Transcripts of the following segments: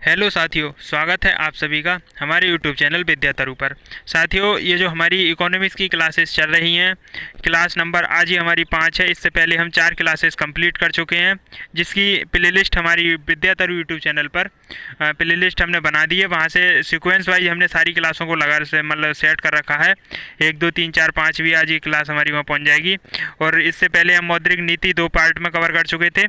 Hello साथियों, स्वागत है आप सभी का हमारे यूट्यूब चैनल विद्या तरु पर। साथियों, ये जो हमारी इकोनॉमिक्स की क्लासेस चल रही हैं, क्लास नंबर आज ही हमारी 5 है। इससे पहले हम 4 क्लासेस कंप्लीट कर चुके हैं, जिसकी प्लेलिस्ट हमारी विद्या तरु यूट्यूब चैनल पर प्लेलिस्ट हमने बना दी है। वहाँ से सीक्वेंस वाइज हमने सारी क्लासों को लगा से मतलब सेट कर रखा है। 1 2 3 4 5 भी आज ये क्लास हमारी वहाँ पहुँच जाएगी। और इससे पहले हम मौद्रिक नीति 2 पार्ट में कवर कर चुके थे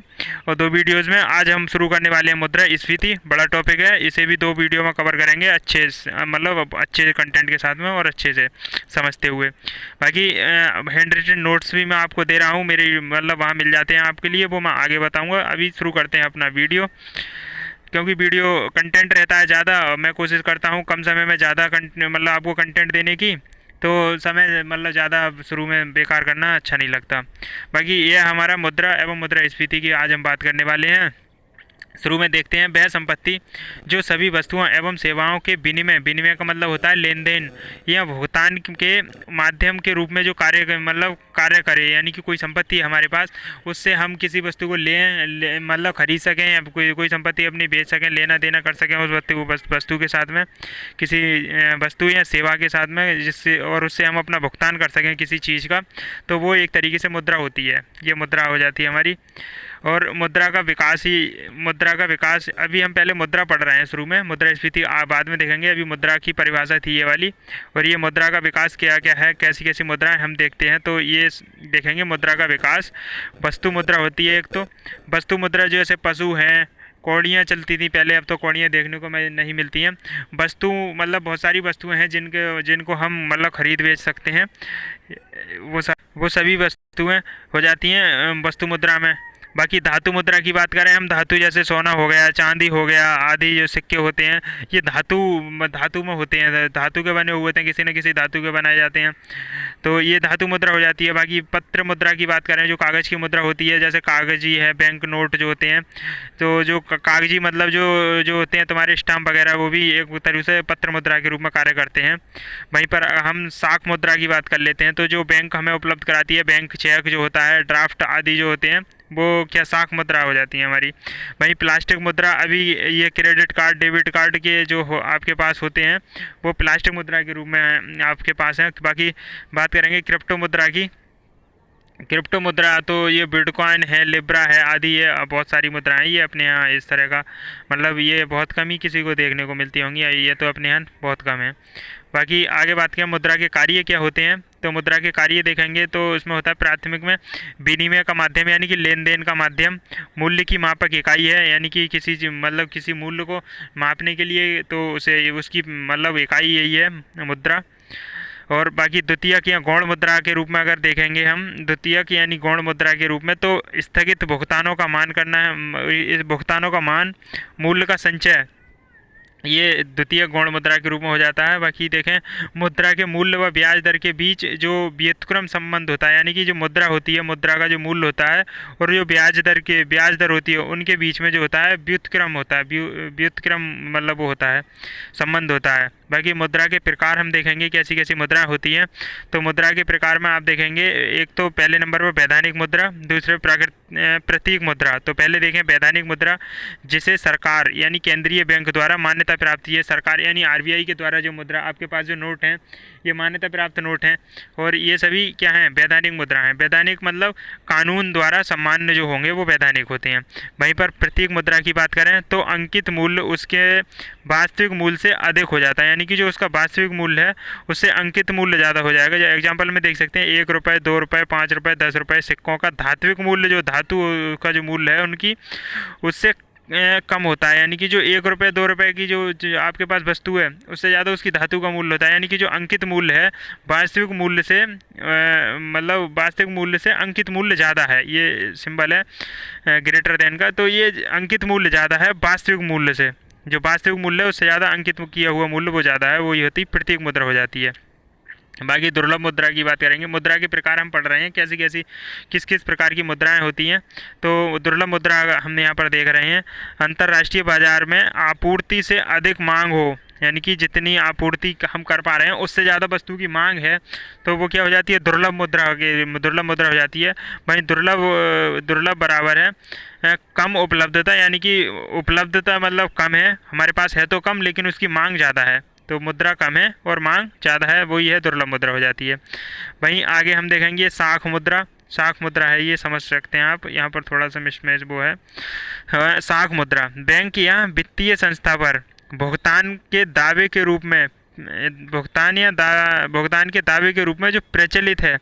और 2 वीडियोज़ में। आज हम शुरू करने वाले हैं मुद्रा स्फीति, बड़ा टॉपिक है। इसे भी 2 वीडियो में कवर करेंगे अच्छे मतलब अच्छे कंटेंट के साथ में और अच्छे से समझते हुए। बाकी हैंड रिटन नोट्स भी मैं आपको दे रहा हूँ, मेरे मतलब वहाँ मिल जाते हैं आपके लिए, वो मैं आगे बताऊँगा। अभी शुरू करते हैं अपना वीडियो, क्योंकि वीडियो कंटेंट रहता है ज़्यादा। मैं कोशिश करता हूँ कम समय में ज़्यादा मतलब आपको कंटेंट देने की, तो समय मतलब ज़्यादा शुरू में बेकार करना अच्छा नहीं लगता। बाकी ये हमारा मुद्रा एवं मुद्रास्फीति की आज हम बात करने वाले हैं। शुरू में देखते हैं वह संपत्ति जो सभी वस्तुओं एवं सेवाओं के विनिमय, विनिमय का मतलब होता है लेन देन या भुगतान के माध्यम के रूप में जो मतलब कार्य करे। यानी कि कोई संपत्ति है हमारे पास, उससे हम किसी वस्तु को मतलब खरीद सकें या कोई संपत्ति अपनी बेच सकें, लेना देना कर सकें उस वस्तु के साथ में, किसी वस्तु या सेवा के साथ में, जिससे और उससे हम अपना भुगतान कर सकें किसी चीज़ का, तो वो एक तरीके से मुद्रा होती है। ये मुद्रा हो जाती है हमारी। और मुद्रा का विकास अभी हम पहले मुद्रा पढ़ रहे हैं शुरू में, मुद्रास्फीति बाद में देखेंगे। अभी मुद्रा की परिभाषा थी ये वाली। और ये मुद्रा का विकास क्या क्या है, कैसी कैसी मुद्राएं हम देखते हैं, तो ये देखेंगे मुद्रा का विकास। वस्तु मुद्रा होती है एक, तो वस्तु मुद्रा जैसे पशु हैं, कौड़ियाँ चलती थी पहले, अब तो कौड़ियाँ देखने को मैं नहीं मिलती हैं। वस्तु मतलब बहुत सारी वस्तुएं हैं जिनको हम मतलब खरीद बेच सकते हैं। वो सभी वस्तुएं हो जाती हैं वस्तु मुद्रा में। बाकी धातु मुद्रा की बात करें हम, धातु जैसे सोना हो गया, चांदी हो गया आदि जो सिक्के होते हैं, ये धातु में होते हैं, धातु के बने हुए होते हैं, किसी न किसी धातु के बनाए जाते हैं, तो ये धातु मुद्रा हो जाती है। बाकी पत्र मुद्रा की बात करें, जो कागज़ की मुद्रा होती है, जैसे कागजी है, बैंक नोट जो होते हैं, तो जो कागजी मतलब जो जो होते हैं तुम्हारे स्टाम्प वगैरह, वो भी एक तरह से पत्र मुद्रा के रूप में कार्य करते हैं। वहीं पर हम साख मुद्रा की बात कर लेते हैं, तो जो बैंक हमें उपलब्ध कराती है, बैंक चेक जो होता है, ड्राफ्ट आदि जो होते हैं, वो क्या साख मुद्रा हो जाती है हमारी। वहीं प्लास्टिक मुद्रा, अभी ये क्रेडिट कार्ड डेबिट कार्ड के जो आपके पास होते हैं, वो प्लास्टिक मुद्रा के रूप में आपके पास हैं। बाकी बात करेंगे क्रिप्टो मुद्रा की। क्रिप्टो मुद्रा तो ये बिटकॉइन है, लिब्रा है आदि, ये बहुत सारी मुद्राएं ये अपने यहाँ इस तरह का, मतलब ये बहुत कम ही किसी को देखने को मिलती होंगी, ये तो अपने यहाँ बहुत कम है। बाकी आगे बात करें मुद्रा के कार्य क्या होते हैं, तो मुद्रा के कार्य देखेंगे तो इसमें होता है प्राथमिक में विनिमय का माध्यम, यानी कि लेन देन का माध्यम। मूल्य की मापक इकाई है, यानी कि मतलब किसी मूल्य को मापने के लिए, तो उसे उसकी मतलब इकाई यही है मुद्रा। और बाकी द्वितीयक या गौण मुद्रा के रूप में अगर देखेंगे हम, द्वितीयक यानी गौण मुद्रा के रूप में, तो स्थगित भुगतानों का मान करना है, इस भुगतानों का मान, मूल्य का संचय, ये द्वितीय गौण मुद्रा के रूप में हो जाता है। बाकी देखें मुद्रा के मूल्य व ब्याज दर के बीच जो व्युत्क्रम संबंध होता है, यानी कि जो मुद्रा होती है, मुद्रा का जो मूल्य होता है और जो ब्याज दर होती है, उनके बीच में जो होता है व्युत्क्रम होता है, व्युत्क्रम मतलब वो होता है, संबंध होता है। बाकी मुद्रा के प्रकार हम देखेंगे कैसी कैसी मुद्राएं होती हैं, तो मुद्रा के प्रकार में आप देखेंगे, एक तो पहले नंबर पर वैधानिक मुद्रा, दूसरे प्रतीक मुद्रा। तो पहले देखें वैधानिक मुद्रा, जिसे सरकार यानी केंद्रीय बैंक द्वारा मान्यता प्राप्त है। सरकार यानी आरबीआई के द्वारा जो मुद्रा आपके पास जो नोट हैं, ये मान्यता प्राप्त नोट हैं, और ये सभी क्या हैं, वैधानिक मुद्रा हैं। वैधानिक मतलब कानून द्वारा सम्मान्य जो होंगे वो वैधानिक होते हैं। वहीं पर प्रतीक मुद्रा की बात करें तो अंकित मूल्य उसके वास्तविक मूल्य से अधिक हो जाता है, यानी कि जो उसका वास्तविक मूल्य है उससे अंकित मूल्य ज़्यादा हो जाएगा। जो एग्जाम्पल में देख सकते हैं, 1 रुपये, 2 रुपये, 5 रुपये, 10 रुपये सिक्कों का धात्विक मूल्य, जो धातु का जो मूल्य है उनकी, उससे कम होता है। यानी कि जो 1 रुपये 2 रुपये की जो आपके पास वस्तु है, उससे ज़्यादा उसकी धातु का मूल्य होता है। यानी कि जो अंकित मूल्य है वास्तविक मूल्य से मतलब वास्तविक मूल्य से अंकित मूल्य ज़्यादा है, ये सिंबल है ग्रेटर देन का। तो ये अंकित मूल्य ज़्यादा है वास्तविक मूल्य से, जो वास्तविक मूल्य है उससे ज़्यादा अंकित किया हुआ मूल्य वो ज़्यादा है, वही होती प्रतीक मुद्रा हो जाती है। बाकी दुर्लभ मुद्रा की बात करेंगे। मुद्रा के प्रकार हम पढ़ रहे हैं, कैसी कैसी किस किस प्रकार की मुद्राएं होती हैं। तो दुर्लभ मुद्रा हमने यहाँ पर देख रहे हैं, अंतर्राष्ट्रीय बाजार में आपूर्ति से अधिक मांग हो, यानी कि जितनी आपूर्ति हम कर पा रहे हैं उससे ज़्यादा वस्तु की मांग है, तो वो क्या हो जाती है, दुर्लभ मुद्रा हो जाती है। वहीं दुर्लभ बराबर है कम उपलब्धता, यानी कि उपलब्धता मतलब कम है, हमारे पास है तो कम लेकिन उसकी मांग ज़्यादा है, तो मुद्रा कम है और मांग ज़्यादा है, वही है दुर्लभ मुद्रा हो जाती है। वहीं आगे हम देखेंगे साख मुद्रा। साख मुद्रा है, ये समझ सकते हैं आप, यहाँ पर थोड़ा सा मिसमैच वो है। हाँ, साख मुद्रा बैंक या वित्तीय संस्था पर भुगतान के दावे के रूप में भुगतान के दावे के रूप में जो प्रचलित है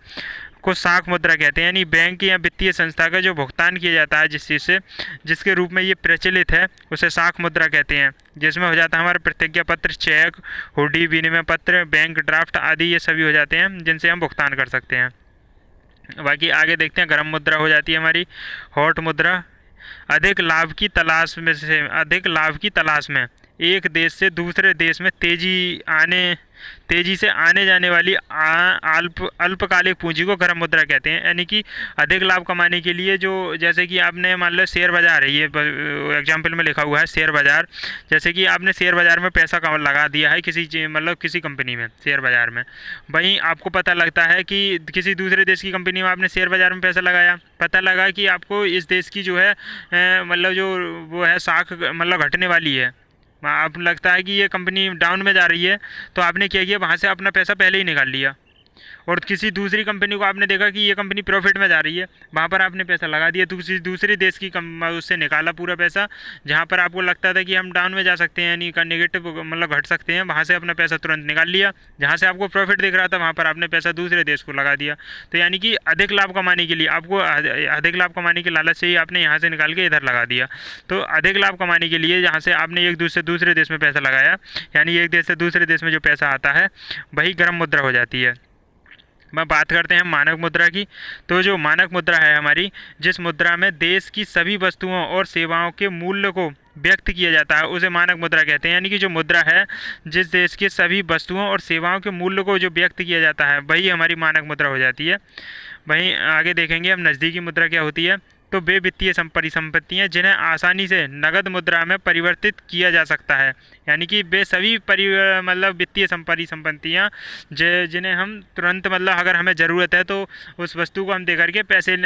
को साख मुद्रा कहते हैं। यानी बैंक या वित्तीय संस्था का जो भुगतान किया जाता है जिस चीज़ से, जिसके रूप में ये प्रचलित है, उसे साख मुद्रा कहते हैं। जिसमें हो जाता है हमारा प्रतिज्ञा पत्र, चेक, हुंडी, विनिमय पत्र, बैंक ड्राफ्ट आदि, ये सभी हो जाते हैं जिनसे हम भुगतान कर सकते हैं। बाकी आगे देखते हैं, गर्म मुद्रा हो जाती है हमारी हॉट मुद्रा। अधिक लाभ की तलाश में एक देश से दूसरे देश में तेजी से आने जाने वाली अल्पकालिक पूंजी को गर्म मुद्रा कहते हैं। यानी कि अधिक लाभ कमाने के लिए, जो जैसे कि आपने मान लो शेयर बाजार है, ये एग्जाम्पल में लिखा हुआ है शेयर बाजार, जैसे कि आपने शेयर बाजार में पैसा लगा दिया है किसी कंपनी में शेयर बाजार में, वहीं आपको पता लगता है कि किसी दूसरे देश की कंपनी में आपने शेयर बाजार में पैसा लगाया, पता लगा कि आपको इस देश की जो है जो वो है साख घटने वाली है, आप लगता है कि ये कंपनी डाउन में जा रही है, तो आपने क्या किया, वहाँ से अपना पैसा पहले ही निकाल लिया। और किसी दूसरी कंपनी को आपने देखा कि ये कंपनी प्रॉफिट में जा रही है, वहाँ पर आपने पैसा लगा दिया, दूसरे देश की उससे निकाला पूरा पैसा, जहाँ पर आपको लगता था कि हम डाउन में जा सकते हैं, यानी का नेगेटिव घट सकते हैं, वहाँ से अपना पैसा तुरंत निकाल लिया। जहाँ से आपको प्रॉफिट दिख रहा था वहाँ पर आपने पैसा दूसरे देश को लगा दिया। तो यानी कि अधिक लाभ कमाने के लिए, आपको अधिक लाभ कमाने के लालच से ही आपने यहाँ से निकाल के इधर लगा दिया। तो अधिक लाभ कमाने के लिए जहाँ से आपने एक दूसरे देश में पैसा लगाया, यानी एक देश से दूसरे देश में जो पैसा आता है वही गर्म मुद्रा हो जाती है। मैं बात करते हैं मानक मुद्रा की। तो जो मानक मुद्रा है हमारी, जिस मुद्रा में देश की सभी वस्तुओं और सेवाओं के मूल्य को व्यक्त किया जाता है, उसे मानक मुद्रा कहते हैं। यानी कि जो मुद्रा है जिस देश के सभी वस्तुओं और सेवाओं के मूल्य को जो व्यक्त किया जाता है वही हमारी मानक मुद्रा हो जाती है। वहीं आगे देखेंगे हम नज़दीकी मुद्रा क्या होती है। तो वे वित्तीय परिसंपत्तियाँ जिन्हें आसानी से नगद मुद्रा में परिवर्तित किया जा सकता है, यानी कि वे सभी वित्तीय परिसंपत्तियाँ जिन्हें हम तुरंत अगर हमें ज़रूरत है तो उस वस्तु को हम दे करके पैसे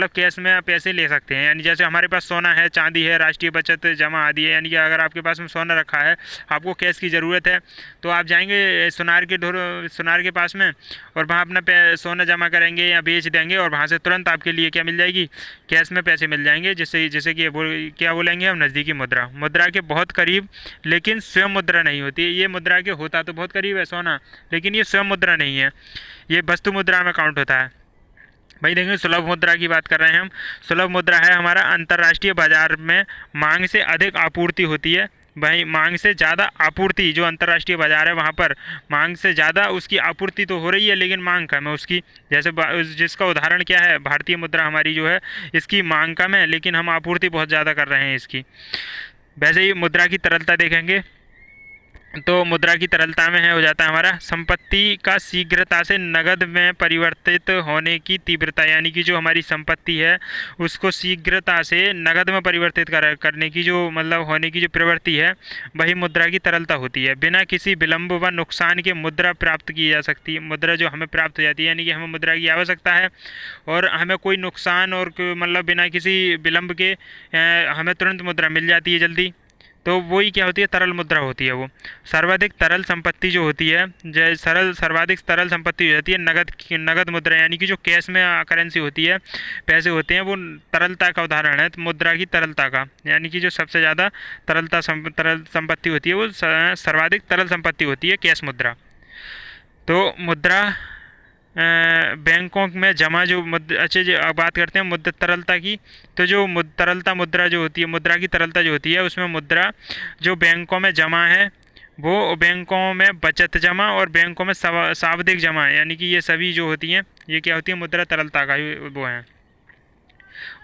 कैश में पैसे ले सकते हैं। यानी जैसे हमारे पास सोना है, चांदी है, राष्ट्रीय बचत जमा आदि है, यानी कि अगर आपके पास में सोना रखा है, आपको कैश की ज़रूरत है, तो आप जाएंगे सुनार के पास में और वहाँ अपना सोना जमा करेंगे या बेच देंगे, और वहाँ से तुरंत आपके लिए क्या मिल जाएगी, कैश में पैसे मिल जाएंगे, जैसे कि क्या बोलेंगे हम, नज़दीकी मुद्रा के बहुत करीब, लेकिन स्वयं मुद्रा नहीं होती। ये मुद्रा के होता तो बहुत करीब है सोना, लेकिन ये स्वयं मुद्रा नहीं है, ये वस्तु मुद्रा में काउंट होता है। भाई देखेंगे सुलभ मुद्रा की बात कर रहे हैं हम। सुलभ मुद्रा है हमारा अंतर्राष्ट्रीय बाजार में मांग से अधिक आपूर्ति होती है। भाई मांग से ज़्यादा आपूर्ति, जो अंतर्राष्ट्रीय बाजार है वहाँ पर मांग से ज़्यादा उसकी आपूर्ति तो हो रही है लेकिन मांग कम है उसकी। जैसे जिसका उदाहरण क्या है, भारतीय मुद्रा हमारी जो है, इसकी मांग कम है लेकिन हम आपूर्ति बहुत ज़्यादा कर रहे हैं इसकी। वैसे ही मुद्रा की तरलता देखेंगे, तो मुद्रा की तरलता में हो जाता है हमारा संपत्ति का शीघ्रता से नगद में परिवर्तित होने की तीव्रता, यानी कि जो हमारी संपत्ति है उसको शीघ्रता से नगद में परिवर्तित करने की जो होने की जो प्रवृत्ति है, वही मुद्रा की तरलता होती है। बिना किसी विलंब व नुकसान के मुद्रा प्राप्त की जा सकती है। मुद्रा जो हमें प्राप्त हो जाती है, यानी कि हमें मुद्रा की आवश्यकता है और हमें कोई नुकसान और बिना किसी विलंब के हमें तुरंत मुद्रा मिल जाती है जल्दी, तो वही क्या होती है, तरल मुद्रा होती है। वो सर्वाधिक तरल संपत्ति जो होती है, सर्वाधिक तरल संपत्ति हो जाती है नगद मुद्रा, यानी कि जो कैश में करेंसी होती है, पैसे होते हैं, वो तरलता का उदाहरण है मुद्रा की तरलता का। यानी कि जो सबसे ज़्यादा तरल संपत्ति होती है वो सर्वाधिक तरल संपत्ति होती है कैश मुद्रा। तो मुद्रा बैंकों में जमा जो अच्छा जी, अब बात करते हैं मुद्रा तरलता की। तो जो तरलता मुद्रा जो होती है, मुद्रा की तरलता जो होती है, उसमें मुद्रा जो बैंकों में जमा है वो बैंकों में बचत जमा और बैंकों में सावधिक जमा है, यानी कि ये सभी जो होती हैं ये क्या होती है, मुद्रा तरलता का वो है।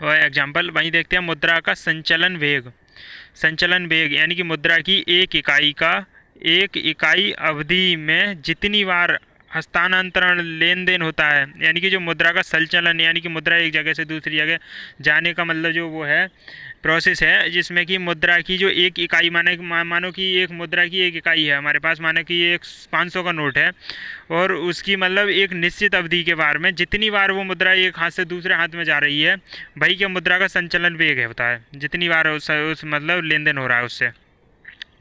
और एग्जाम्पल वहीं देखते हैं, मुद्रा का संचलन वेग यानी कि मुद्रा की एक इकाई अवधि में जितनी बार हस्तांतरण लेन देन होता है, यानी कि जो मुद्रा का संचलन, यानी कि मुद्रा एक जगह से दूसरी जगह जाने का मतलब जो वो है प्रोसेस है, जिसमें कि मुद्रा की जो एक इकाई मानो कि एक मुद्रा की एक इकाई है हमारे पास, मानो कि एक 500 का नोट है, और उसकी मतलब एक निश्चित अवधि के बार में जितनी बार वो मुद्रा एक हाथ से दूसरे हाथ में जा रही है, भाई क्या मुद्रा का संचलन वेग है होता है, जितनी बार उस मतलब लेन देन हो रहा है उससे।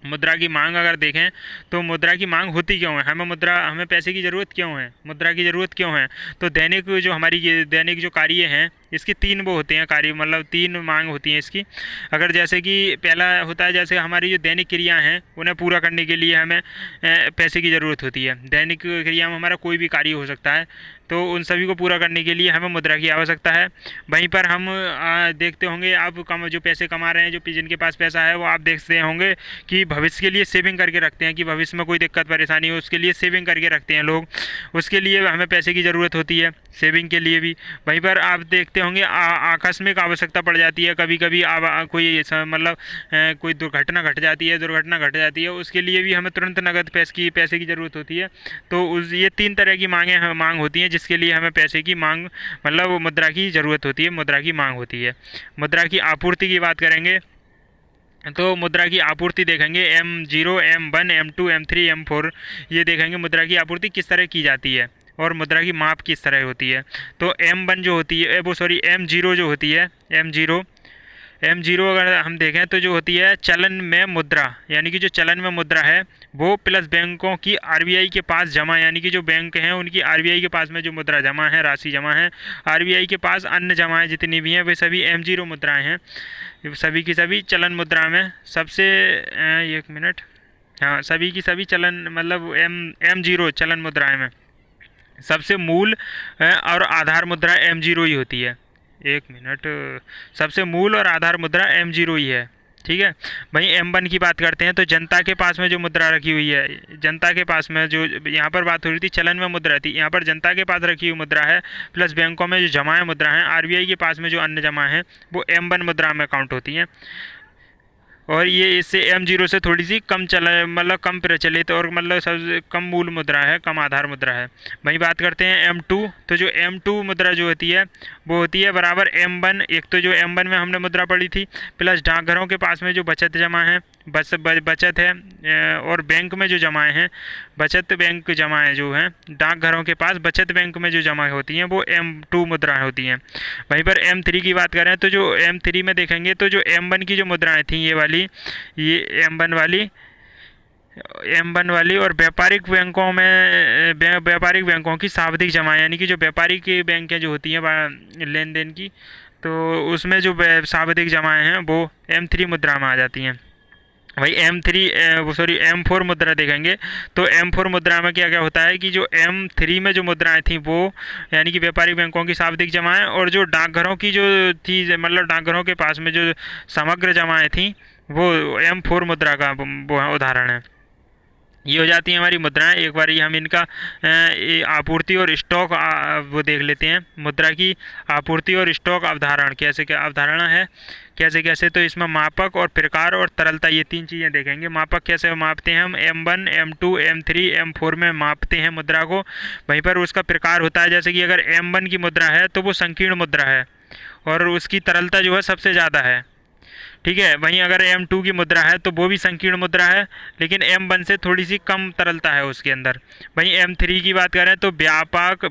मुद्रा की मांग अगर देखें तो मुद्रा की मांग होती क्यों है, हमें पैसे की ज़रूरत क्यों है, मुद्रा की ज़रूरत क्यों है, तो दैनिक जो कार्य हैं इसके 3 वो होते हैं कार्य, मतलब 3 मांग होती हैं इसकी। अगर जैसे कि पहला होता है, जैसे हमारी जो दैनिक क्रिया हैं उन्हें पूरा करने के लिए हमें पैसे की ज़रूरत होती है। दैनिक क्रिया में हमारा कोई भी कार्य हो सकता है, तो उन सभी को पूरा करने के लिए हमें मुद्रा की आवश्यकता है। वहीं पर हम देखते होंगे, आप जो पैसे कमा रहे हैं, जिनके पास पैसा है, वो आप देखते होंगे कि भविष्य के लिए सेविंग करके रखते हैं, कि भविष्य में कोई दिक्कत परेशानी हो उसके लिए सेविंग करके रखते हैं लोग, उसके लिए हमें पैसे की ज़रूरत होती है, सेविंग के लिए भी। वहीं पर आप देखते होंगे आकस्मिक आवश्यकता पड़ जाती है, कभी कभी कोई मतलब कोई दुर्घटना घट जाती है, उसके लिए भी हमें तुरंत नगद पैसे की ज़रूरत होती है। तो ये 3 तरह की मांग होती हैं जिसके लिए हमें पैसे की मांग मतलब मुद्रा की ज़रूरत होती है, मुद्रा की मांग होती है। मुद्रा की आपूर्ति की बात करेंगे तो मुद्रा की आपूर्ति देखेंगे M0, M1, M2, M3, M4, ये देखेंगे मुद्रा की आपूर्ति किस तरह की जाती है और मुद्रा की माप किस तरह होती है। तो M1 जो होती है M0 जो होती है, M0 अगर हम देखें तो जो होती है चलन में मुद्रा, यानी कि जो चलन में मुद्रा है वो प्लस बैंकों की RBI के पास जमा, यानी कि जो बैंक हैं उनकी RBI के पास में जो मुद्रा जमा है, राशि जमा है, RBI के पास अन्य जमाएँ जितनी भी हैं वे सभी M0 मुद्राएं हैं। सभी की सभी चलन मुद्रा में सबसे एक मिनट, हाँ, सभी की सभी चलन मतलब M0 चलन मुद्राएं में सबसे मूल और आधार मुद्रा M0 ही होती है। एक मिनट, सबसे मूल और आधार मुद्रा M0 ही है, ठीक है। वहीं M1 की बात करते हैं तो जनता के पास में जो मुद्रा रखी हुई है, जनता के पास में जो यहाँ पर बात हो रही थी चलन में मुद्रा थी, यहाँ पर जनता के पास रखी हुई मुद्रा है, प्लस बैंकों में जो जमाएँ मुद्रा हैं, RBI के पास में जो अन्य जमा हैं वो M1 मुद्रा में काउंट होती हैं। और ये इससे M0 से थोड़ी सी कम मतलब कम प्रचलित और मतलब सबसे कम मूल मुद्रा है, कम आधार मुद्रा है। वहीं बात करते हैं M2, तो जो M2 मुद्रा जो होती है वो होती है बराबर M1। एक तो जो M1 में हमने मुद्रा पढ़ी थी, प्लस डाकघरों के पास में जो बचत जमा है, बचत है, और बैंक में जो जमाएँ हैं, बचत बैंक जमाएँ जो हैं डाकघरों के पास, बचत बैंक में जो जमा होती हैं वो M2 मुद्राएं होती हैं। वहीं पर M3 की बात करें तो जो M3 में देखेंगे तो जो M1 की जो मुद्राएं थी ये M1 वाली और व्यापारिक बैंकों की सावधिक जमा, यानी कि जो व्यापारिक बैंकें जो होती हैं लेन देन की, तो उसमें जो सावधिक जमाएँ हैं वो M3 मुद्रा में आ जाती हैं। वही M4 मुद्रा देखेंगे तो M4 मुद्रा में क्या क्या होता है कि जो M3 में जो मुद्राएं थी वो यानी कि व्यापारिक बैंकों की सावधिक जमाएं, और जो डाकघरों की जो थी मतलब डाकघरों के पास में जो समग्र जमाएं थी वो M4 मुद्रा का वो उदाहरण है। ये हो जाती हैं हमारी मुद्राएं। एक बार हम इनका आपूर्ति और स्टॉक वो देख लेते हैं। मुद्रा की आपूर्ति और स्टॉक अवधारण क्या अवधारणा है, कैसे तो इसमें मापक और प्रकार और तरलता, ये 3 चीज़ें देखेंगे। मापक कैसे मापते हैं हम M1, M2, M3, M4 में मापते हैं मुद्रा को। वहीं पर उसका प्रकार होता है, जैसे कि अगर M1 की मुद्रा है तो वो संकीर्ण मुद्रा है और उसकी तरलता जो है सबसे ज़्यादा है, ठीक है। वहीं अगर M2 की मुद्रा है तो वो भी संकीर्ण मुद्रा है, लेकिन M1 से थोड़ी सी कम तरलता है उसके अंदर। वहीं M3 की बात करें तो व्यापक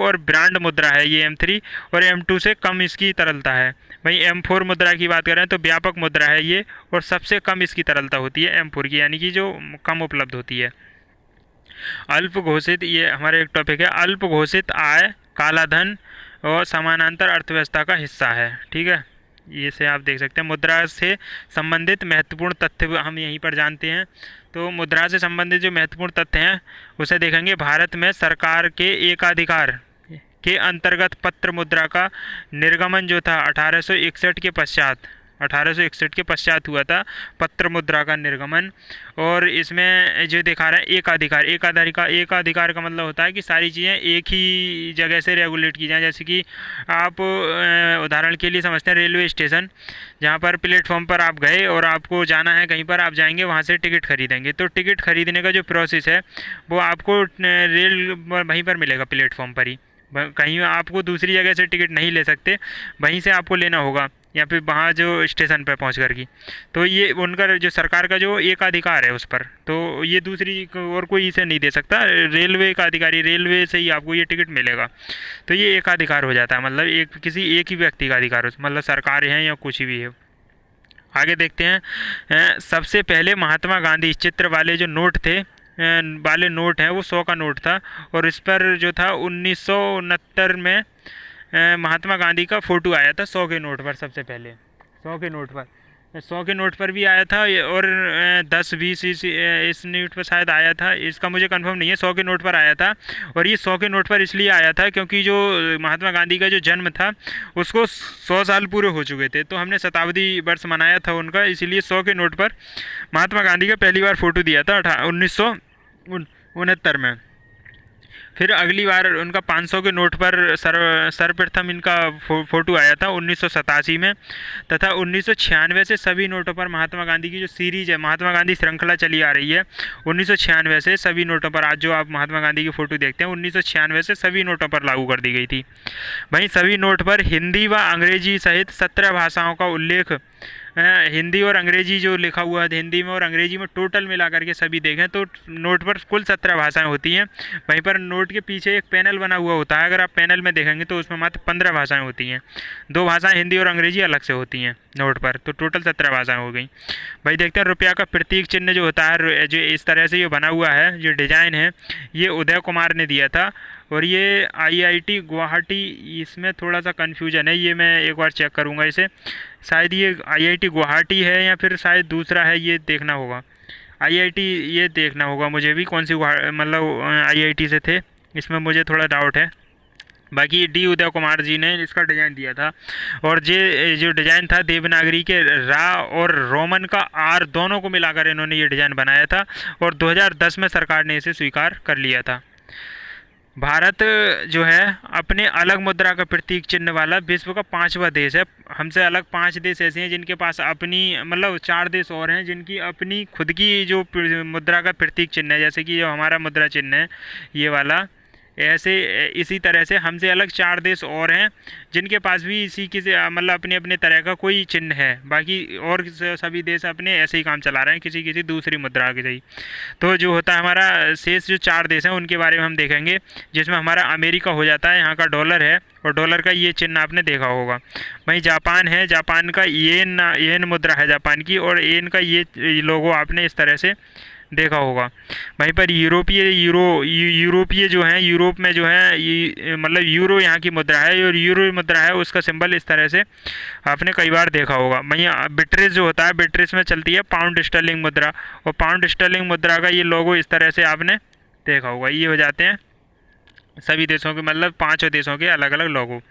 और ब्रांड मुद्रा है ये M3, और M2 से कम इसकी तरलता है। वहीं M4 मुद्रा की बात करें तो व्यापक मुद्रा है ये, और सबसे कम इसकी तरलता होती है M4 की, यानी कि जो कम उपलब्ध होती है। अल्प घोषित, ये हमारे एक टॉपिक है, अल्प घोषित आय, काला धन और समानांतर अर्थव्यवस्था का हिस्सा है, ठीक है। ये से आप देख सकते हैं। मुद्रा से संबंधित महत्वपूर्ण तथ्य हम यहीं पर जानते हैं। तो मुद्रा से संबंधित जो महत्वपूर्ण तथ्य हैं उसे देखेंगे। भारत में सरकार के एकाधिकार के अंतर्गत पत्र मुद्रा का निर्गमन जो था 1861 के पश्चात, 1861 के पश्चात हुआ था पत्र मुद्रा का निर्गमन। और इसमें जो दिखा रहा है एकाधिकार, एकाधिकार का मतलब होता है कि सारी चीज़ें एक ही जगह से रेगुलेट की जाएं। जैसे कि आप उदाहरण के लिए समझते हैं रेलवे स्टेशन, जहाँ पर प्लेटफॉर्म पर आप गए और आपको जाना है कहीं पर, आप जाएंगे वहाँ से टिकट खरीदेंगे, तो टिकट खरीदने का जो प्रोसेस है वो आपको रेल वहीं पर मिलेगा, प्लेटफॉर्म पर ही। कहीं आपको दूसरी जगह से टिकट नहीं ले सकते, वहीं से आपको लेना होगा, या फिर वहाँ जो स्टेशन पर पहुँच कर की। तो ये उनका जो सरकार का जो एक अधिकार है उस पर, तो ये दूसरी और कोई इसे नहीं दे सकता। रेलवे का अधिकारी, रेलवे से ही आपको ये टिकट मिलेगा। तो ये एक अधिकार हो जाता है, मतलब एक किसी एक ही व्यक्ति का अधिकार, मतलब सरकार है या कुछ भी है। आगे देखते हैं। सबसे पहले महात्मा गांधी चित्र वाले जो नोट थे, वाले नोट हैं, वो 100 का नोट था, और इस पर जो था 1969 में महात्मा गांधी का फ़ोटो आया था 100 के नोट पर। सबसे पहले 100 के नोट पर, 100 के नोट पर भी आया था, और 10-20 इस नोट पर शायद आया था, इसका मुझे कंफर्म नहीं है। 100 के नोट पर आया था, और ये 100 के नोट पर इसलिए आया था क्योंकि जो महात्मा गांधी का जो जन्म था उसको 100 साल पूरे हो चुके थे, तो हमने शताब्दी वर्ष मनाया था उनका, इसीलिए 100 के नोट पर महात्मा गांधी का पहली बार फ़ोटो दिया था 1969 में। फिर अगली बार उनका 500 के नोट पर सर्वप्रथम इनका फ़ोटो आया था 1987 में, तथा 1996 से सभी नोटों पर महात्मा गांधी की जो सीरीज़ है, महात्मा गांधी श्रृंखला चली आ रही है, 1996 से सभी नोटों पर, आज जो आप महात्मा गांधी की फ़ोटो देखते हैं 1996 से सभी नोटों पर लागू कर दी गई थी। वहीं सभी नोट पर हिंदी व अंग्रेजी सहित 17 भाषाओं का उल्लेख, हिंदी और अंग्रेजी जो लिखा हुआ है, हिंदी में और अंग्रेजी में टोटल मिला करके सभी देखें तो नोट पर कुल 17 भाषाएं होती हैं। वहीं पर नोट के पीछे एक पैनल बना हुआ होता है, अगर आप पैनल में देखेंगे तो उसमें मात्र 15 भाषाएं होती हैं, 2 भाषाएं हिंदी और अंग्रेजी अलग से होती हैं नोट पर, तो टोटल 17 भाषाएं हो गई। भाई देखते हैं रुपया का प्रतीक चिन्ह जो होता है, जो इस तरह से ये बना हुआ है, जो डिज़ाइन है, ये उदय कुमार ने दिया था, और ये IIT गुवाहाटी, इसमें थोड़ा सा कन्फ्यूजन है, ये मैं एक बार चेक करूँगा इसे, शायद ये IIT गुवाहाटी है या फिर शायद दूसरा है, ये देखना होगा। IIT ये देखना होगा मुझे भी, कौन सी मतलब IIT से थे, इसमें मुझे थोड़ा डाउट है। बाकी D उदय कुमार जी ने इसका डिज़ाइन दिया था, और ये जो डिज़ाइन था देवनागरी के रा और रोमन का R दोनों को मिलाकर इन्होंने ये डिज़ाइन बनाया था, और 2010 में सरकार ने इसे स्वीकार कर लिया था। भारत जो है अपने अलग मुद्रा का प्रतीक चिन्ह वाला विश्व का 5वां देश है। हमसे अलग 5 देश ऐसे हैं जिनके पास अपनी, मतलब 4 देश और हैं जिनकी अपनी खुद की जो मुद्रा का प्रतीक चिन्ह है, जैसे कि जो हमारा मुद्रा चिन्ह है ये वाला, ऐसे इसी तरह से हमसे अलग 4 देश और हैं जिनके पास भी इसी की मतलब अपने अपने तरह का कोई चिन्ह है। बाकी और सभी देश अपने ऐसे ही काम चला रहे हैं, किसी किसी दूसरी मुद्रा के सही। तो जो होता है हमारा शेष जो 4 देश हैं उनके बारे में हम देखेंगे, जिसमें हमारा अमेरिका हो जाता है, यहाँ का डॉलर है, और डॉलर का ये चिन्ह आपने देखा होगा। वहीं जापान है, जापान का येन मुद्रा है जापान की, और येन का ये लोगो आपने इस तरह से देखा होगा। वहीं पर यूरोपीय जो हैं, यूरोप में जो है मतलब यूरो यहाँ की मुद्रा है, और यूरो मुद्रा है उसका सिंबल इस तरह से आपने कई बार देखा होगा। वहीं बिट्रेस जो होता है, बिट्रेस में चलती है पाउंड स्टर्लिंग मुद्रा, और पाउंड स्टर्लिंग मुद्रा का ये लोगो इस तरह से आपने देखा होगा। ये हो जाते हैं सभी देशों के, मतलब 5 देशों के अलग अलग लोगो।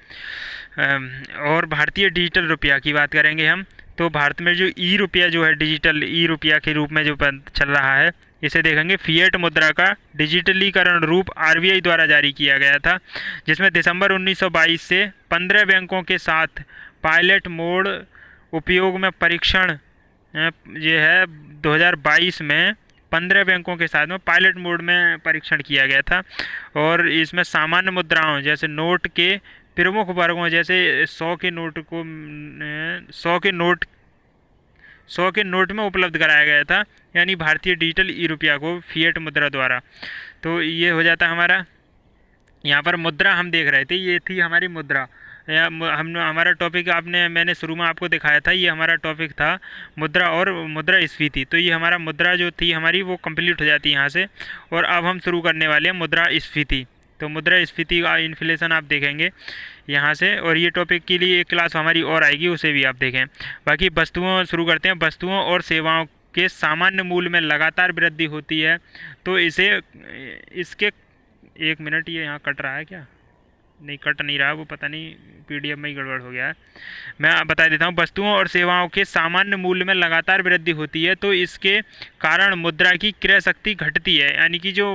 और भारतीय डिजिटल रुपया की बात करेंगे हम, तो भारत में जो रुपया जो है, डिजिटल रुपया के रूप में जो चल रहा है, इसे देखेंगे। फिएट मुद्रा का डिजिटलीकरण रूप RBI द्वारा जारी किया गया था, जिसमें दिसंबर 1922 से 15 बैंकों के साथ पायलट मोड उपयोग में परीक्षण ये है 2022 में 15 बैंकों के साथ में पायलट मोड में परीक्षण किया गया था। और इसमें सामान्य मुद्राओं जैसे नोट के प्रमुख वर्गों, जैसे 100 के नोट को 100 के नोट में उपलब्ध कराया गया था, यानी भारतीय डिजिटल रुपया को फिएट मुद्रा द्वारा। तो ये हो जाता हमारा, यहाँ पर मुद्रा हम देख रहे थे, ये थी हमारी मुद्रा। हमारा टॉपिक मैंने शुरू में आपको दिखाया था, ये हमारा टॉपिक था मुद्रा और मुद्रास्फीति। तो ये हमारा मुद्रा जो थी हमारी वो कंप्लीट हो जाती है यहाँ से, और अब हम शुरू करने वाले हैं मुद्रास्फीति। तो मुद्रास्फीति का इन्फ्लेशन आप देखेंगे यहाँ से, और ये टॉपिक के लिए एक क्लास हमारी और आएगी, उसे भी आप देखें। बाकी वस्तुओं शुरू करते हैं। वस्तुओं और सेवाओं के सामान्य मूल्य में लगातार वृद्धि होती है, तो इसके 1 मिनट, ये यहाँ कट रहा है क्या? नहीं कट नहीं रहा वो, पता नहीं पीडीएफ में ही गड़बड़ हो गया है। मैं बता देता हूँ, वस्तुओं और सेवाओं के सामान्य मूल्य में लगातार वृद्धि होती है तो इसके कारण मुद्रा की क्रय शक्ति घटती है। यानी कि जो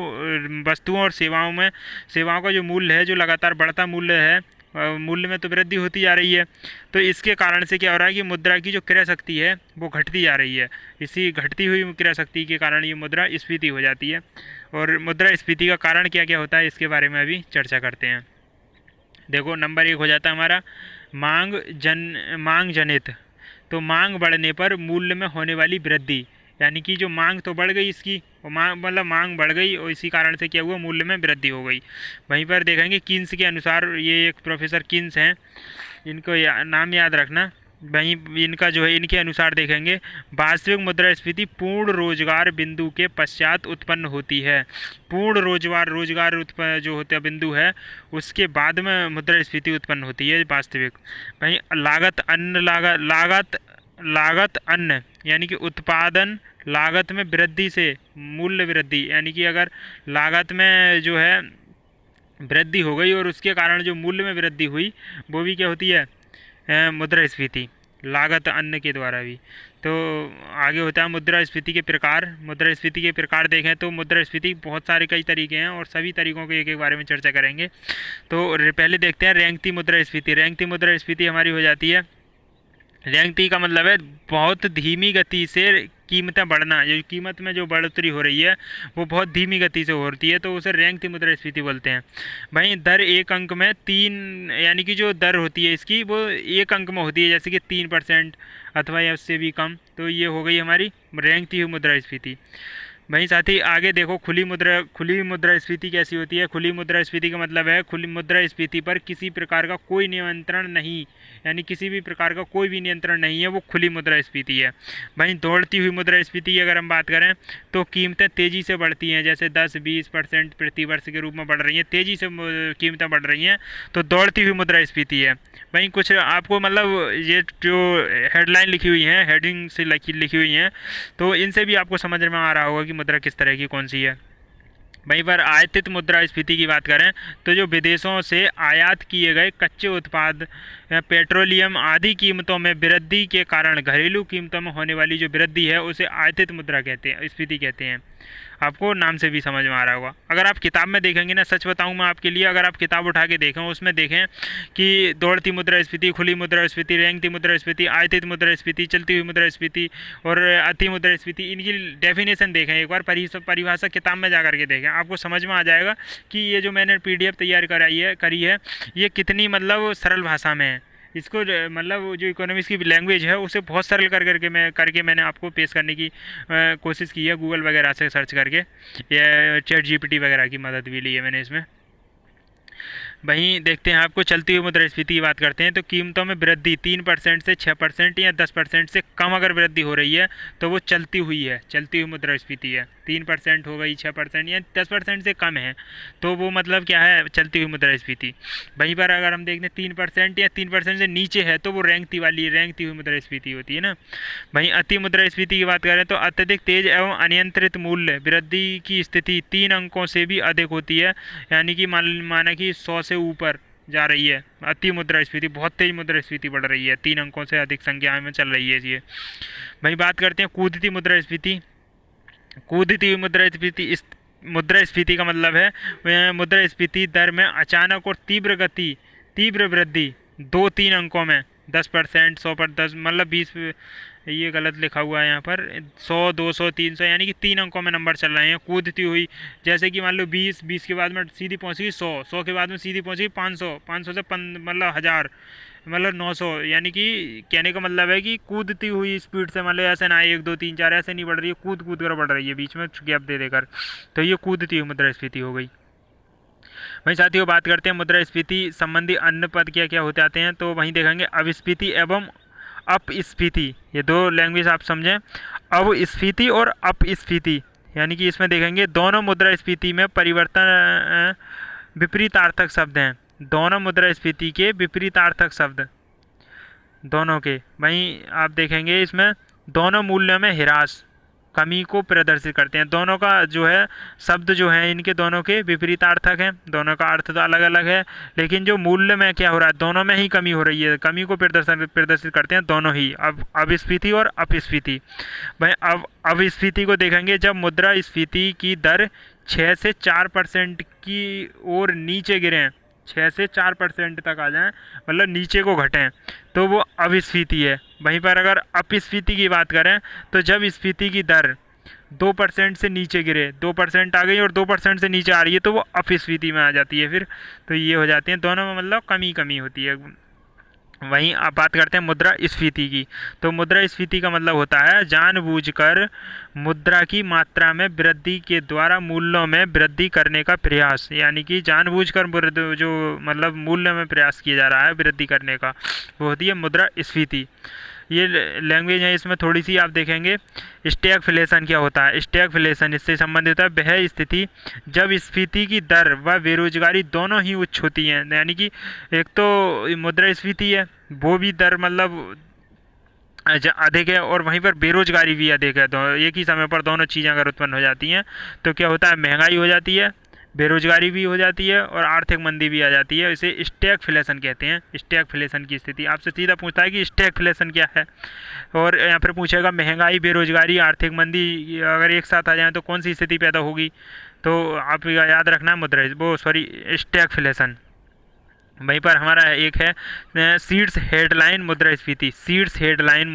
वस्तुओं और सेवाओं का जो मूल्य है, जो लगातार बढ़ता मूल्य है, मूल्य में तो वृद्धि होती जा रही है, तो इसके कारण से क्या हो रहा है कि मुद्रा की जो क्रय शक्ति है वो घटती जा रही है। इसी घटती हुई क्रय शक्ति के कारण ये मुद्रा स्फीति हो जाती है। और मुद्रा स्फीति का कारण क्या क्या होता है इसके बारे में अभी चर्चा करते हैं। देखो, नंबर 1 हो जाता है हमारा मांग जनित। तो मांग बढ़ने पर मूल्य में होने वाली वृद्धि, यानी कि जो मांग तो बढ़ गई इसकी, और मांग बढ़ गई और इसी कारण से क्या हुआ, मूल्य में वृद्धि हो गई। वहीं पर देखेंगे किन्स के अनुसार, ये एक प्रोफेसर किन्स हैं, इनको नाम याद रखना। वहीं इनका जो है, इनके अनुसार देखेंगे वास्तविक मुद्रास्फीति पूर्ण रोजगार बिंदु के पश्चात उत्पन्न होती है। पूर्ण रोजगार उत्पन्न जो होता है बिंदु है, उसके बाद में मुद्रास्फीति उत्पन्न होती है वास्तविक। वहीं लागत अन्न यानी कि उत्पादन लागत में वृद्धि से मूल्य वृद्धि, यानी कि अगर लागत में जो है वृद्धि हो गई और उसके कारण जो मूल्य में वृद्धि हुई, वो भी क्या होती है, मुद्रास्फीति, लागत अन्न के द्वारा भी। तो आगे होता है मुद्रास्फीति के प्रकार। मुद्रास्फीति के प्रकार देखें तो मुद्रास्फीति बहुत सारे कई तरीके हैं और सभी तरीकों के एक एक बारे में चर्चा करेंगे। तो पहले देखते हैं रेंगती मुद्रास्फीति। रेंगती मुद्रास्फीति हमारी हो जाती है, रेंगती का मतलब है बहुत धीमी गति से कीमतें बढ़ना, जो कीमत में जो बढ़ोतरी हो रही है वो बहुत धीमी गति से होती है, तो उसे रेंगती मुद्रास्फीति बोलते हैं। भाई दर एक अंक में 3, यानी कि जो दर होती है इसकी वो एक अंक में होती है, जैसे कि 3% अथवा या उससे भी कम, तो ये हो गई हमारी रेंगती हुई मुद्रास्फीति। वहीं साथ ही आगे देखो खुली मुद्रास्फीति कैसी होती है। खुली मुद्रास्फीति का मतलब है खुली मुद्रास्फीति पर किसी प्रकार का कोई नियंत्रण नहीं, यानी किसी भी प्रकार का कोई भी नियंत्रण नहीं है, वो खुली मुद्रास्फीति है। वहीं दौड़ती हुई मुद्रास्फीति की अगर हम बात करें तो कीमतें तेज़ी से बढ़ती हैं, जैसे 10-20% प्रति वर्ष के रूप में बढ़ रही हैं, तेज़ी से कीमतें बढ़ रही हैं, तो दौड़ती हुई मुद्रास्फीति है। वहीं कुछ आपको मतलब ये जो हेडलाइन लिखी हुई हैं, हेडिंग से लिखी हुई हैं, तो इनसे भी आपको समझ में आ रहा होगा कि मुद्रा किस तरह की कौन सी है। वहीं पर आयातित मुद्रास्फीति की बात करें तो जो विदेशों से आयात किए गए कच्चे उत्पाद, पेट्रोलियम आदि कीमतों में वृद्धि के कारण घरेलू कीमतों में होने वाली जो वृद्धि है उसे आयातित मुद्रा कहते हैं, स्फीति कहते हैं। आपको नाम से भी समझ में आ रहा होगा। अगर आप किताब में देखेंगे ना, सच बताऊं मैं आपके लिए, अगर आप किताब उठा के देखें उसमें देखें कि दौड़ती मुद्रास्फीति, खुली मुद्रास्फीति, रेंगती मुद्रास्फीति, आयतित मुद्रास्फीति, चलती हुई मुद्रास्फीति और अति मुद्रास्फीति, इनकी डेफिनेशन देखें एक बार, परिभाषा किताब में जा करके देखें, आपको समझ में आ जाएगा कि ये जो मैंने PDF तैयार करी है ये कितनी मतलब सरल भाषा में है। इसको मतलब जो इकोनॉमिक्स की लैंग्वेज है उसे बहुत सरल करके मैंने आपको पेश करने की कोशिश की है, गूगल वगैरह से सर्च करके, या चैट GPT वगैरह की मदद भी ली है मैंने इसमें। वहीं देखते हैं आपको चलती हुई मुद्रास्फीति की बात करते हैं तो कीमतों में वृद्धि 3% से 6% या 10% से कम अगर वृद्धि हो रही है तो वो चलती हुई मुद्रास्फीति है। 3% हो गई, 6% या 10% से कम है तो वो मतलब क्या है, चलती हुई मुद्रास्फीति। वहीं पर अगर हम देखते हैं 3% या 3% से नीचे है तो वो रेंगती हुई मुद्रास्फीति होती है ना। वहीं अति मुद्रास्फीति की बात करें तो अत्यधिक तेज एवं अनियंत्रित मूल्य वृद्धि की स्थिति 3 अंकों से भी अधिक होती है, यानी कि माना कि 100 से ऊपर जा रही है अति मुद्रास्फीति, बहुत तेज मुद्रास्फीति बढ़ रही है, 3 अंकों से अधिक संख्या में चल रही है ये। वहीं बात करते हैं कूदती मुद्रास्फीति। कूदती हुई मुद्रास्फीति का मतलब है मुद्रास्फीति दर में अचानक और तीव्र वृद्धि 2-3 अंकों में, 10%, 100%, मतलब 20, ये गलत लिखा हुआ है यहाँ पर, 100, 200, 300, यानी कि 3 अंकों में नंबर चल रहे हैं कूदती हुई। जैसे कि मान लो 20 के बाद में सीधी पहुँची 100 के बाद में सीधी पहुँची 500 से मतलब 1000, मतलब 900, यानी कि कहने का मतलब है कि कूदती हुई स्पीड से, मतलब ऐसे ना 1 2 3 4 ऐसे नहीं बढ़ रही है, कूद कर बढ़ रही है, बीच में गैप दे देकर, तो ये कूदती हुई मुद्रास्फीति हो गई। वहीं साथियों बात करते हैं मुद्रास्फीति संबंधी अन्य पद क्या क्या होते आते हैं, तो वहीं देखेंगे अभिस्फीति एवं अपस्फीति, ये 2 लैंग्वेज आप समझें, अवस्फीति और अपस्फीति, यानी कि इसमें देखेंगे दोनों मुद्रास्फीति में परिवर्तन विपरीतार्थक शब्द हैं, दोनों मुद्रास्फीति के विपरीतार्थक शब्द दोनों के। वहीं आप देखेंगे इसमें दोनों मूल्यों में ह्रास, कमी को प्रदर्शित करते हैं। दोनों का जो है शब्द जो है इनके दोनों के विपरीतार्थक हैं, दोनों का अर्थ तो अलग अलग है, लेकिन जो मूल्य में क्या हो रहा है, दोनों में ही कमी हो रही है। कमी को प्रदर्शित करते हैं दोनों ही, अब अपस्फीति और अपस्फीति। भाई अब अपस्फीति को देखेंगे जब मुद्रास्फीति की दर 6 से 4% की ओर नीचे गिरें, 6 से 4% तक आ जाएं, मतलब नीचे को घटें, तो वो अपस्फीति है। वहीं पर अगर अपस्फीति की बात करें तो जब स्फीति की दर 2% से नीचे गिरे, 2% आ गई और 2% से नीचे आ रही है, तो वो अपस्फीति में आ जाती है फिर। तो ये हो जाती है दोनों में, मतलब कमी कमी होती है। वहीं आप बात करते हैं मुद्रास्फीति की, तो मुद्रास्फीति का मतलब होता है जानबूझकर मुद्रा की मात्रा में वृद्धि के द्वारा मूल्यों में वृद्धि करने का प्रयास, यानी कि जानबूझकर जो मतलब मूल्य में प्रयास किया जा रहा है वृद्धि करने का, वो होती है मुद्रास्फीति। ये लैंग्वेज है, इसमें थोड़ी सी आप देखेंगे। स्टैगफ्लेशन क्या होता है, स्टैगफ्लेशन इससे संबंधित है वह स्थिति जब स्फीति की दर व बेरोजगारी दोनों ही उच्च होती हैं, यानी कि एक तो मुद्रास्फीति है वो भी दर मतलब अधिक है और वहीं पर बेरोजगारी भी अधिक है, तो एक ही समय पर दोनों चीज़ें अगर उत्पन्न हो जाती हैं तो क्या होता है, महंगाई हो जाती है, बेरोजगारी भी हो जाती है और आर्थिक मंदी भी आ जाती है। इसे स्टैगफ्लेशन कहते हैं। स्टैगफ्लेशन की स्थिति आपसे सीधा पूछता है कि स्टैगफ्लेशन क्या है, और यहाँ पर पूछेगा महंगाई, बेरोजगारी, आर्थिक मंदी अगर एक साथ आ जाए तो कौन सी स्थिति पैदा होगी, तो आप याद रखना स्टैगफ्लेशन। वहीं पर हमारा एक है सीड्स हेडलाइन मुद्रास्फीति। सीड्स हेडलाइन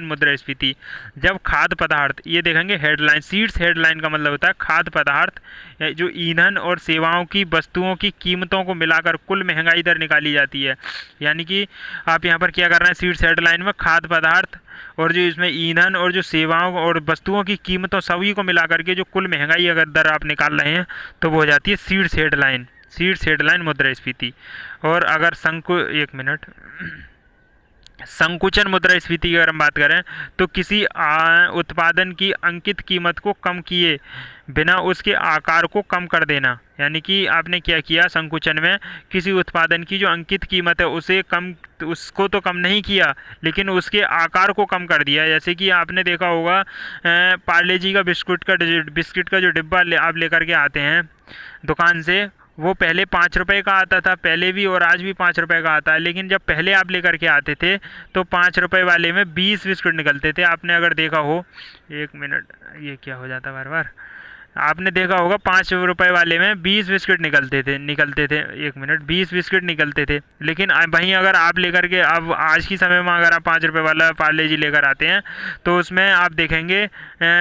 मुद्रास्फीति जब खाद्य पदार्थ, ये देखेंगे हेडलाइन, सीड्स हेडलाइन का मतलब होता है खाद्य पदार्थ जो ईंधन और सेवाओं की वस्तुओं की कीमतों को मिलाकर कुल महंगाई दर निकाली जाती है। यानी कि आप यहाँ पर क्या कर रहे हैं, सीड्स हेडलाइन में खाद्य पदार्थ और जो इसमें ईंधन और जो सेवाओं और वस्तुओं की कीमतों सभी को मिलाकर के जो कुल महंगाई अगर दर आप निकाल रहे हैं तो वो हो जाती है सीड्स हेडलाइन, सीड्स हेडलाइन मुद्रास्फीति। और अगर संकुचन मुद्रास्फीति की अगर हम बात करें तो किसी उत्पादन की अंकित कीमत को कम किए बिना उसके आकार को कम कर देना, यानी कि आपने क्या किया संकुचन में, किसी उत्पादन की जो अंकित कीमत है उसको तो कम नहीं किया लेकिन उसके आकार को कम कर दिया। जैसे कि आपने देखा होगा पार्ले जी का बिस्किट का जो डिब्बा आप लेकर के आते हैं दुकान से, वो पहले 5 रुपए का आता था, पहले भी और आज भी 5 रुपए का आता है, लेकिन जब पहले आप लेकर के आते थे तो 5 रुपए वाले में 20 बिस्कुट निकलते थे। आपने अगर देखा हो, एक मिनट, ये क्या हो जाता बार बार, आपने देखा होगा 5 रुपए वाले में 20 बिस्किट निकलते थे, एक मिनट, 20 बिस्किट निकलते थे। लेकिन वहीं अगर आप लेकर के अब आज की समय में अगर आप 5 रुपए वाला पार्ले जी लेकर आते हैं तो उसमें आप देखेंगे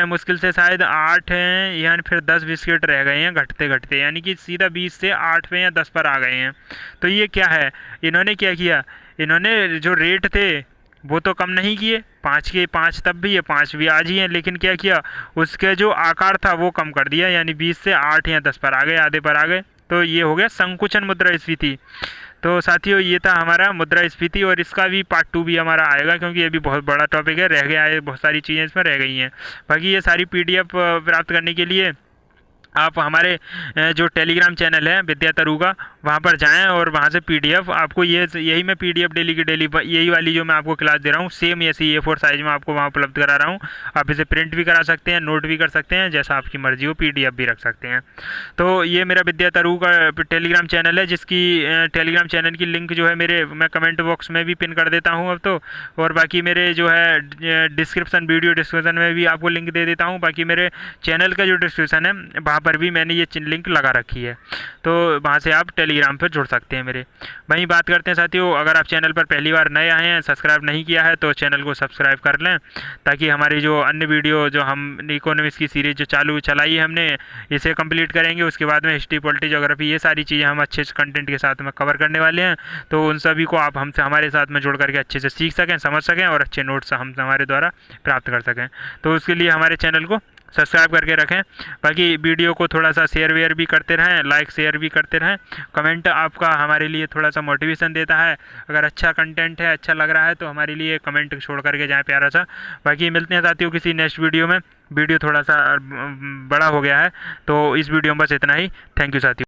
मुश्किल से शायद 8 हैं या फिर 10 बिस्किट रह गए हैं घटते घटते, यानी कि सीधा 20 से 8 पे या 10 पर आ गए हैं। तो ये क्या है, इन्होंने क्या किया, इन्होंने जो रेट थे वो तो कम नहीं किए, 5 के 5 तब भी है, 5 भी आज ही हैं, लेकिन क्या किया, उसके जो आकार था वो कम कर दिया, यानी 20 से 8 या 10 पर आ गए, आधे पर आ गए। तो ये हो गया संकुचन मुद्रास्फीति। तो साथियों ये था हमारा मुद्रास्फीति, और इसका भी पार्ट 2 भी हमारा आएगा क्योंकि ये भी बहुत बड़ा टॉपिक है, रह गया है, बहुत सारी चीज़ें इसमें रह गई हैं। बाकी ये सारी PDF प्राप्त करने के लिए आप हमारे जो टेलीग्राम चैनल है विद्या तरु का, वहाँ पर जाएं और वहाँ से PDF आपको यही मैं PDF डेली की डेली यही वाली जो मैं आपको क्लास दे रहा हूँ सेम ऐसी A4 साइज में आपको वहाँ उपलब्ध करा रहा हूँ। आप इसे प्रिंट भी करा सकते हैं, नोट भी कर सकते हैं, जैसा आपकी मर्जी हो, PDF भी रख सकते हैं। तो ये मेरा विद्या तरु का टेलीग्राम चैनल है, जिसकी टेलीग्राम चैनल की लिंक जो है मैं कमेंट बॉक्स में भी पिन कर देता हूँ अब तो, और बाकी मेरे जो है वीडियो डिस्क्रिप्शन में भी आपको लिंक दे देता हूँ। बाकी मेरे चैनल का जो डिस्क्रिप्शन है वहाँ पर भी मैंने ये लिंक लगा रखी है, तो वहाँ से आप टेलीग्राम पर जुड़ सकते हैं मेरे। वहीं बात करते हैं साथियों, अगर आप चैनल पर पहली बार नए आए हैं, सब्सक्राइब नहीं किया है तो चैनल को सब्सक्राइब कर लें, ताकि हमारी जो अन्य वीडियो जो हम इकोनॉमिक्स की सीरीज जो चलाई है हमने, इसे कंप्लीट करेंगे। उसके बाद में हिस्ट्री, पॉलिटी, ज्योग्राफी, ये सारी चीज़ें हम अच्छे कंटेंट के साथ में कवर करने वाले हैं। तो उन सभी को आप हमसे हमारे साथ में जुड़ करके अच्छे से सीख सकें, समझ सकें और अच्छे नोट्स हम हमारे द्वारा प्राप्त कर सकें। तो उसके लिए हमारे चैनल को सब्सक्राइब करके रखें। बाकी वीडियो को थोड़ा सा शेयर भी करते रहें, लाइक शेयर भी करते रहें। कमेंट आपका हमारे लिए थोड़ा सा मोटिवेशन देता है, अगर अच्छा कंटेंट है, अच्छा लग रहा है तो हमारे लिए कमेंट छोड़ करके जाएँ प्यारा सा। बाकी मिलते हैं साथियों किसी नेक्स्ट वीडियो में। वीडियो थोड़ा सा बड़ा हो गया है, तो इस वीडियो में बस इतना ही। थैंक यू साथियों।